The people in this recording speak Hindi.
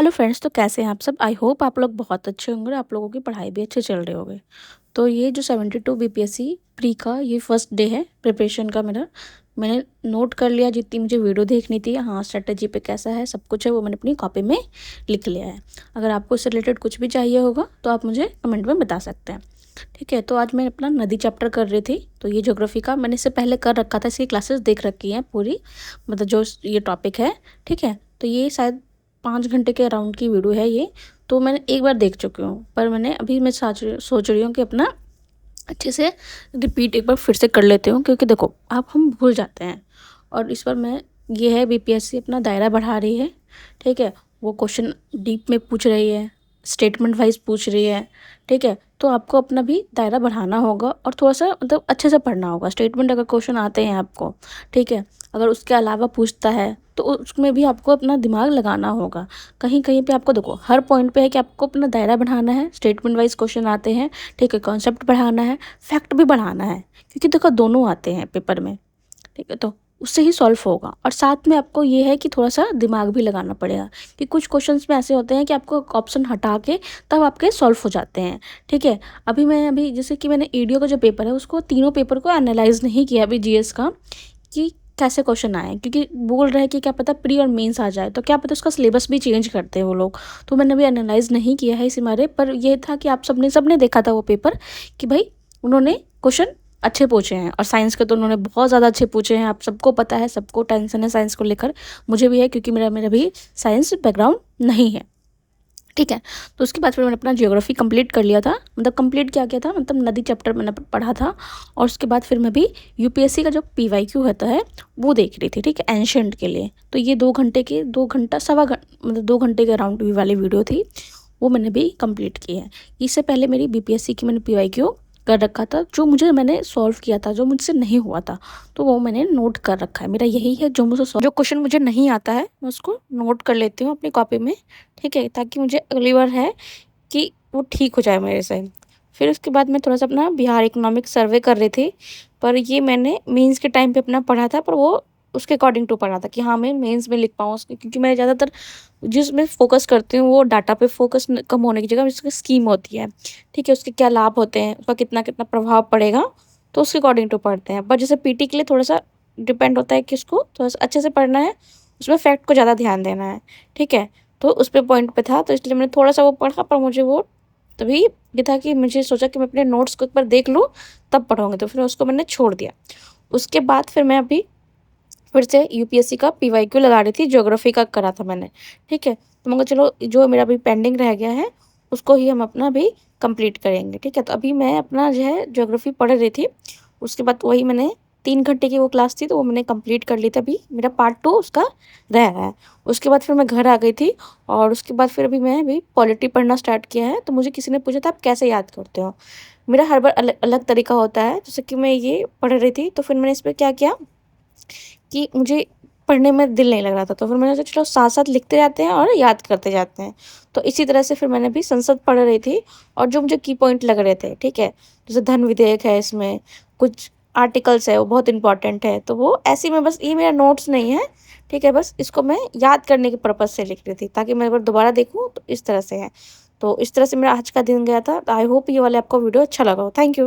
हेलो फ्रेंड्स, तो कैसे हैं आप सब। आई होप आप लोग बहुत अच्छे होंगे और आप लोगों की पढ़ाई भी अच्छे चल रहे होंगे। तो ये जो 72 बीपीएससी प्री का ये फर्स्ट डे है प्रिपरेशन का मेरा। मैंने नोट कर लिया जितनी मुझे वीडियो देखनी थी, हाँ स्ट्रेटजी पे कैसा है सब कुछ है वो मैंने अपनी कॉपी में लिख लिया है। अगर आपको इससे रिलेटेड कुछ भी चाहिए होगा तो आप मुझे कमेंट में बता सकते हैं। ठीक है, तो आज मैं अपना नदी चैप्टर कर रही थी। तो ये ज्योग्राफी का मैंने इससे पहले कर रखा था, इसकी क्लासेस देख रखी हैं पूरी, मतलब जो ये टॉपिक है। ठीक है, तो ये शायद 5 घंटे के अराउंड की वीडियो है ये। तो मैंने एक बार देख चुकी हूँ, पर मैंने अभी मैं सोच रही हूँ कि अपना अच्छे से रिपीट एक बार फिर से कर लेते हूँ, क्योंकि देखो आप हम भूल जाते हैं। और इस बार मैं ये है बीपीएससी अपना दायरा बढ़ा रही है। ठीक है, वो क्वेश्चन डीप में पूछ रही है, स्टेटमेंट वाइज पूछ रही है। ठीक है, तो आपको अपना भी दायरा बढ़ाना होगा और थोड़ा सा मतलब अच्छे से पढ़ना होगा। स्टेटमेंट अगर क्वेश्चन आते हैं आपको, ठीक है, अगर उसके अलावा पूछता है तो उसमें भी आपको अपना दिमाग लगाना होगा। कहीं कहीं पे आपको देखो हर पॉइंट पे है कि आपको अपना दायरा बढ़ाना है, स्टेटमेंट वाइज क्वेश्चन आते हैं। ठीक है, कॉन्सेप्ट बढ़ाना है, फैक्ट भी बढ़ाना है, क्योंकि देखो दोनों आते हैं पेपर में। ठीक है, तो उससे ही सॉल्व होगा। और साथ में आपको ये है कि थोड़ा सा दिमाग भी लगाना पड़ेगा, कि कुछ क्वेश्चंस में ऐसे होते हैं कि आपको ऑप्शन हटा के तब आपके सॉल्व हो जाते हैं। ठीक है, अभी जैसे कि मैंने ईडीओ का जो पेपर है उसको तीनों पेपर को एनालाइज नहीं किया अभी जीएस का, कि कैसे क्वेश्चन आए, क्योंकि बोल रहे हैं कि क्या पता प्री और मेंस आ जाए, तो क्या पता उसका सिलेबस भी चेंज करते हैं वो लोग। तो मैंने अभी एनालाइज नहीं किया है इसी मारे, पर ये था कि आप सबने देखा था वो पेपर, कि भाई उन्होंने क्वेश्चन अच्छे पूछे हैं। और साइंस के तो उन्होंने बहुत ज़्यादा अच्छे पूछे हैं, आप सबको पता है, सबको टेंशन है साइंस को लेकर। मुझे भी है, क्योंकि मेरा मेरा भी साइंस बैकग्राउंड नहीं है। ठीक है, तो उसके बाद फिर मैंने अपना ज्योग्राफी कंप्लीट कर लिया था, मतलब कंप्लीट क्या किया था, मतलब नदी चैप्टर मैंने पढ़ा था। और उसके बाद फिर मैं भी यूपीएससी का जो पीवाईक्यू होता है वो देख रही थी। ठीक है, एंशंट के लिए। तो ये 2 घंटे की 2 घंटा सवा मतलब 2 घंटे के अराउंड वाली वीडियो थी, वो मैंने भी कंप्लीट की है। इससे पहले मेरी बीपीएससी की मैंने पीवाईक्यू कर रखा था, जो मैंने सॉल्व किया था, जो मुझसे नहीं हुआ था तो वो मैंने नोट कर रखा है। मेरा यही है, जो क्वेश्चन मुझे नहीं आता है मैं उसको नोट कर लेती हूँ अपनी कॉपी में। ठीक है, ताकि मुझे अगली बार है कि वो ठीक हो जाए मेरे से। फिर उसके बाद मैं थोड़ा-सा अपना बिहार इकोनॉमिक सर्वे कर रही थी, पर ये मैंने मेंस के टाइम पे अपना पढ़ा था, पर वो उसके अकॉर्डिंग टू पढ़ा था कि हाँ, मैं मेंस में लिख पाऊँ उसके, क्योंकि मैं ज़्यादातर जिसमें फ़ोकस करती हूँ वो डाटा पे फ़ोकस कम होने की जगह उसकी स्कीम होती है। ठीक है, उसके क्या लाभ होते हैं, उसका कितना-कितना प्रभाव पड़ेगा, तो उसके अकॉर्डिंग टू पढ़ते हैं। पर जैसे पीटी के लिए थोड़ा-सा डिपेंड होता है कि उसको थोड़ा-सा अच्छे से पढ़ना है, उसमें फैक्ट को ज़्यादा ध्यान देना है। ठीक है, तो उस पे पॉइंट पे था, तो इसलिए मैंने थोड़ा-सा वो पढ़ा, पर मुझे वो तभी ये था कि मुझे सोचा कि मैं अपने नोट्स को एक बार देख लूँ तब पढ़ूँगी, तो फिर उसको मैंने छोड़ दिया। उसके बाद फिर मैं अभी फिर से यूपीएससी का पीवाईक्यू लगा रही थी, ज्योग्राफी का करा था मैंने। ठीक है, तो मैं कहा चलो जो मेरा अभी पेंडिंग रह गया है उसको ही हम अपना अभी कंप्लीट करेंगे। ठीक है, तो अभी मैं अपना जो है ज्योग्राफी पढ़ रही थी। उसके बाद वही मैंने 3 घंटे की वो क्लास थी, तो वो मैंने कंप्लीट कर ली थी। अभी मेरा पार्ट 2 उसका रह रहा है। उसके बाद फिर मैं घर आ गई थी, और उसके बाद फिर अभी मैं अभी पॉलिटी पढ़ना स्टार्ट किया है। तो मुझे किसी ने पूछा था आप कैसे याद करते हो? मेरा हर बार अलग अलग तरीका होता है। जैसे कि मैं ये पढ़ रही थी, तो फिर मैंने इस पे क्या किया कि मुझे पढ़ने में दिल नहीं लग रहा था, तो फिर मैंने सोचा चलो साथ-साथ लिखते जाते हैं और याद करते जाते हैं। तो इसी तरह से फिर मैंने भी संसद पढ़ रही थी, और जो मुझे की पॉइंट लग रहे थे, ठीक है? जैसे धन विधेयक है, इसमें कुछ आर्टिकल्स है वो बहुत इम्पोर्टेंट है, तो वो ऐसे ही मैं बस, ये मेरा नोट्स नहीं है, ठीक है? बस इसको मैं याद करने के पर्पज़ से लिख रही थी, ताकि मैं एक बार दोबारा देखूँ तो इस तरह से है। तो इस तरह से मेरा आज का दिन गया था। आई होप ये वाला आपको वीडियो अच्छा लगा हो। Thank you.